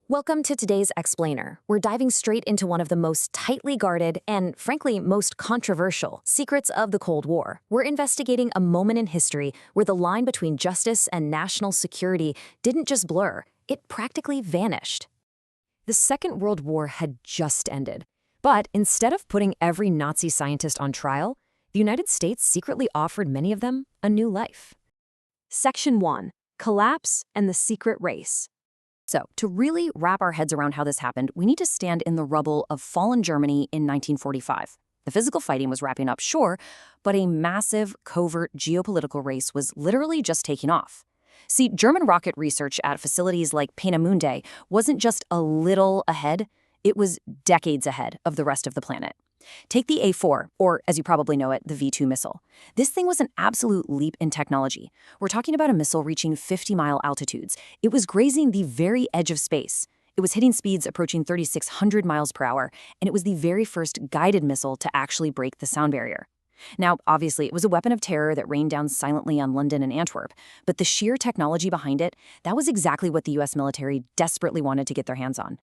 Welcome to today's Explainer. We're diving straight into one of the most tightly guarded and, frankly, most controversial secrets of the Cold War. We're investigating a moment in history where the line between justice and national security didn't just blur, it practically vanished. The Second World War had just ended. But instead of putting every Nazi scientist on trial, the United States secretly offered many of them a new life. Section 1. Collapse and the Secret Race. So, to really wrap our heads around how this happened, we need to stand in the rubble of fallen Germany in 1945. The physical fighting was wrapping up, sure, but a massive, covert geopolitical race was literally just taking off. See, German rocket research at facilities like Peenemünde wasn't just a little ahead, it was decades ahead of the rest of the planet. Take the A4, or as you probably know it, the V2 missile. This thing was an absolute leap in technology. We're talking about a missile reaching 50-mile altitudes. It was grazing the very edge of space. It was hitting speeds approaching 3,600 miles per hour, and it was the very first guided missile to actually break the sound barrier. Now, obviously, it was a weapon of terror that rained down silently on London and Antwerp, but the sheer technology behind it, that was exactly what the US military desperately wanted to get their hands on.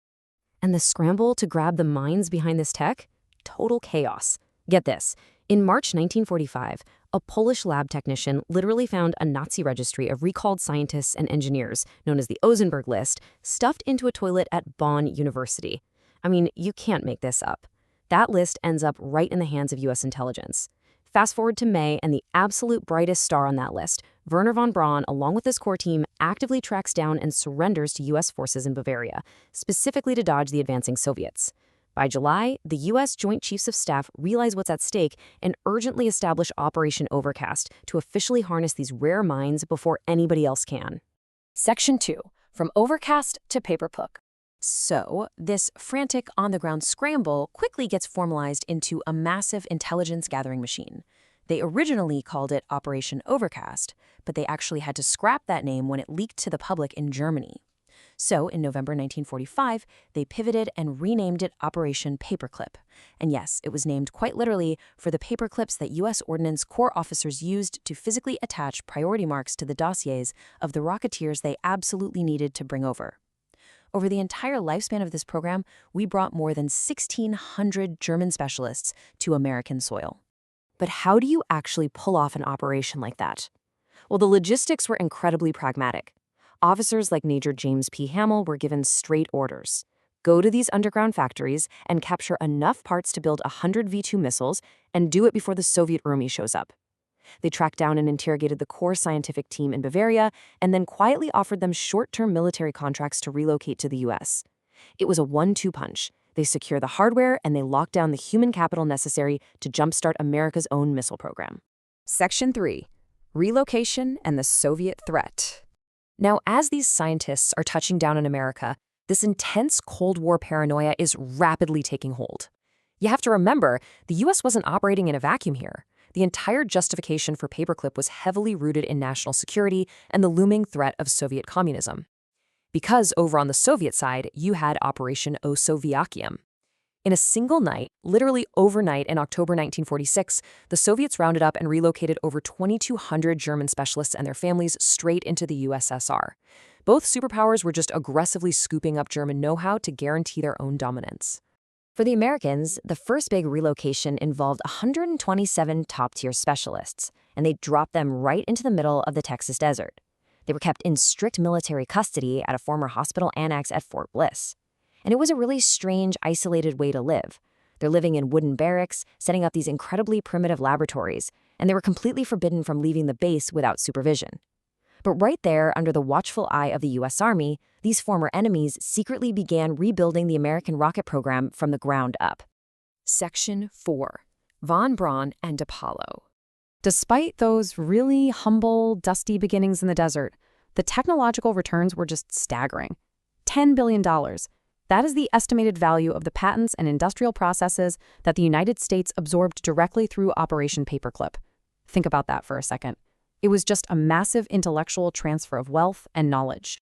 And the scramble to grab the minds behind this tech? Total chaos. Get this. In March 1945, a Polish lab technician literally found a Nazi registry of recalled scientists and engineers, known as the Ozenberg list, stuffed into a toilet at Bonn University. I mean, you can't make this up. That list ends up right in the hands of U.S. intelligence. Fast forward to May, and the absolute brightest star on that list, Wernher von Braun, along with his core team, actively tracks down and surrenders to U.S. forces in Bavaria, specifically to dodge the advancing Soviets. By July, the U.S. Joint Chiefs of Staff realize what's at stake and urgently establish Operation Overcast to officially harness these rare minds before anybody else can. Section 2. From Overcast to Paperclip. So, this frantic on-the-ground scramble quickly gets formalized into a massive intelligence-gathering machine. They originally called it Operation Overcast, but they actually had to scrap that name when it leaked to the public in Germany. So, in November 1945, they pivoted and renamed it Operation Paperclip. And yes, it was named quite literally for the paperclips that U.S. Ordnance Corps officers used to physically attach priority marks to the dossiers of the rocketeers they absolutely needed to bring over. Over the entire lifespan of this program, we brought more than 1,600 German specialists to American soil. But how do you actually pull off an operation like that? Well, the logistics were incredibly pragmatic. Officers like Major James P. Hamill were given straight orders. Go to these underground factories and capture enough parts to build 100 V2 missiles and do it before the Soviet army shows up. They tracked down and interrogated the core scientific team in Bavaria and then quietly offered them short-term military contracts to relocate to the U.S. It was a 1-2 punch. They secure the hardware and they lock down the human capital necessary to jumpstart America's own missile program. Section 3. Relocation and the Soviet threat. Now, as these scientists are touching down in America, this intense Cold War paranoia is rapidly taking hold. You have to remember, the U.S. wasn't operating in a vacuum here. The entire justification for Paperclip was heavily rooted in national security and the looming threat of Soviet communism. Because over on the Soviet side, you had Operation Osovyakium. In a single night, literally overnight in October 1946, the Soviets rounded up and relocated over 2,200 German specialists and their families straight into the USSR. Both superpowers were just aggressively scooping up German know-how to guarantee their own dominance. For the Americans, the first big relocation involved 127 top-tier specialists, and they dropped them right into the middle of the Texas desert. They were kept in strict military custody at a former hospital annex at Fort Bliss. And it was a really strange, isolated way to live. They're living in wooden barracks, setting up these incredibly primitive laboratories, and they were completely forbidden from leaving the base without supervision. But right there, under the watchful eye of the U.S. Army, these former enemies secretly began rebuilding the American rocket program from the ground up. Section 4. Von Braun and Apollo. Despite those really humble, dusty beginnings in the desert, the technological returns were just staggering. $10 billion. That is the estimated value of the patents and industrial processes that the United States absorbed directly through Operation Paperclip. Think about that for a second. It was just a massive intellectual transfer of wealth and knowledge.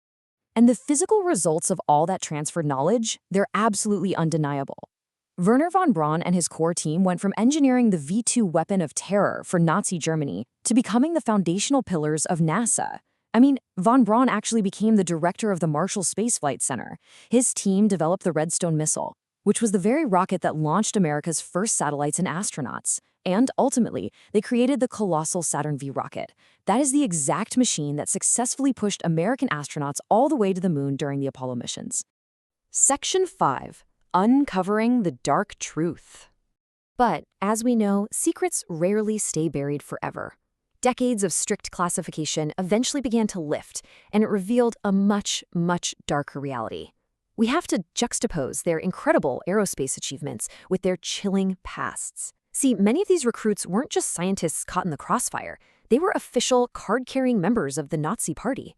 And the physical results of all that transferred knowledge, they're absolutely undeniable. Wernher von Braun and his core team went from engineering the V2 weapon of terror for Nazi Germany to becoming the foundational pillars of NASA. I mean, von Braun actually became the director of the Marshall Space Flight Center. His team developed the Redstone missile, which was the very rocket that launched America's first satellites and astronauts. And ultimately, they created the colossal Saturn V rocket. That is the exact machine that successfully pushed American astronauts all the way to the moon during the Apollo missions. Section 5. Uncovering the Dark Truth. But, as we know, secrets rarely stay buried forever. Decades of strict classification eventually began to lift, and it revealed a much, much darker reality. We have to juxtapose their incredible aerospace achievements with their chilling pasts. See, many of these recruits weren't just scientists caught in the crossfire. They were official, card-carrying members of the Nazi Party.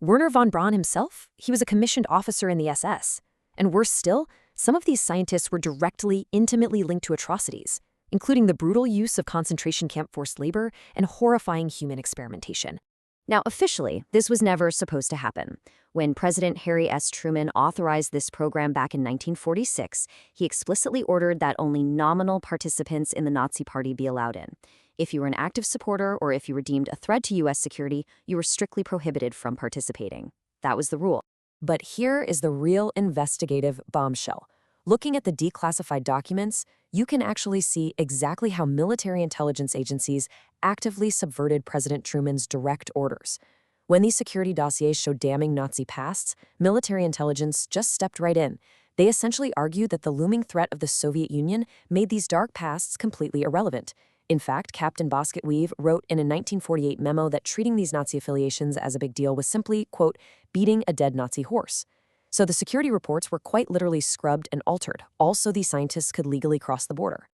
Wernher von Braun himself, he was a commissioned officer in the SS. And worse still, some of these scientists were directly, intimately linked to atrocities, including the brutal use of concentration camp forced labor and horrifying human experimentation. Now, officially, this was never supposed to happen. When President Harry S. Truman authorized this program back in 1946, he explicitly ordered that only nominal participants in the Nazi Party be allowed in. If you were an active supporter or if you were deemed a threat to U.S. security, you were strictly prohibited from participating. That was the rule. But here is the real investigative bombshell. Looking at the declassified documents, you can actually see exactly how military intelligence agencies actively subverted President Truman's direct orders. When these security dossiers showed damning Nazi pasts, military intelligence just stepped right in. They essentially argued that the looming threat of the Soviet Union made these dark pasts completely irrelevant. In fact, Captain Bosket-Weave wrote in a 1948 memo that treating these Nazi affiliations as a big deal was simply, quote, beating a dead Nazi horse. So the security reports were quite literally scrubbed and altered, also these scientists could legally cross the border.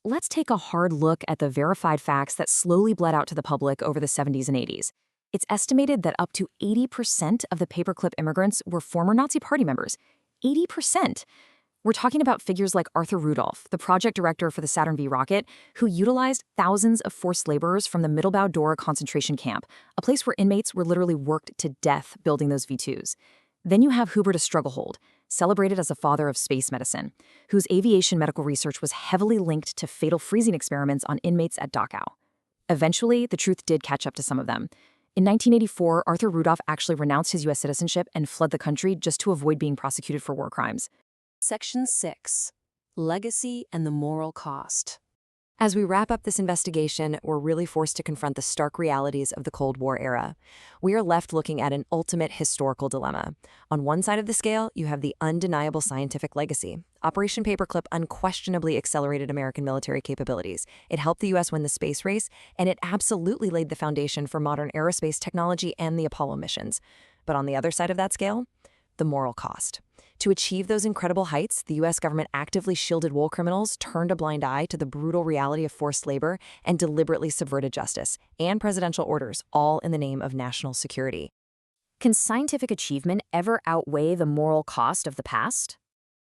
Let's take a hard look at the verified facts that slowly bled out to the public over the 70s and 80s. It's estimated that up to 80% of the Paperclip immigrants were former Nazi Party members. 80%! We're talking about figures like Arthur Rudolph, the project director for the Saturn V rocket, who utilized thousands of forced laborers from the Mittelbau-Dora concentration camp, a place where inmates were literally worked to death building those V2s. Then you have Hubertus Strugelhold, celebrated as a father of space medicine, whose aviation medical research was heavily linked to fatal freezing experiments on inmates at Dachau. Eventually, the truth did catch up to some of them. In 1984, Arthur Rudolph actually renounced his U.S. citizenship and fled the country just to avoid being prosecuted for war crimes. Section 6. Legacy and the Moral Cost. As we wrap up this investigation, we're really forced to confront the stark realities of the Cold War era. We are left looking at an ultimate historical dilemma. On one side of the scale, you have the undeniable scientific legacy. Operation Paperclip unquestionably accelerated American military capabilities. It helped the U.S. win the space race, and it absolutely laid the foundation for modern aerospace technology and the Apollo missions. But on the other side of that scale, the moral cost. To achieve those incredible heights, the U.S. government actively shielded war criminals, turned a blind eye to the brutal reality of forced labor, and deliberately subverted justice and presidential orders, all in the name of national security. Can scientific achievement ever outweigh the moral cost of the past?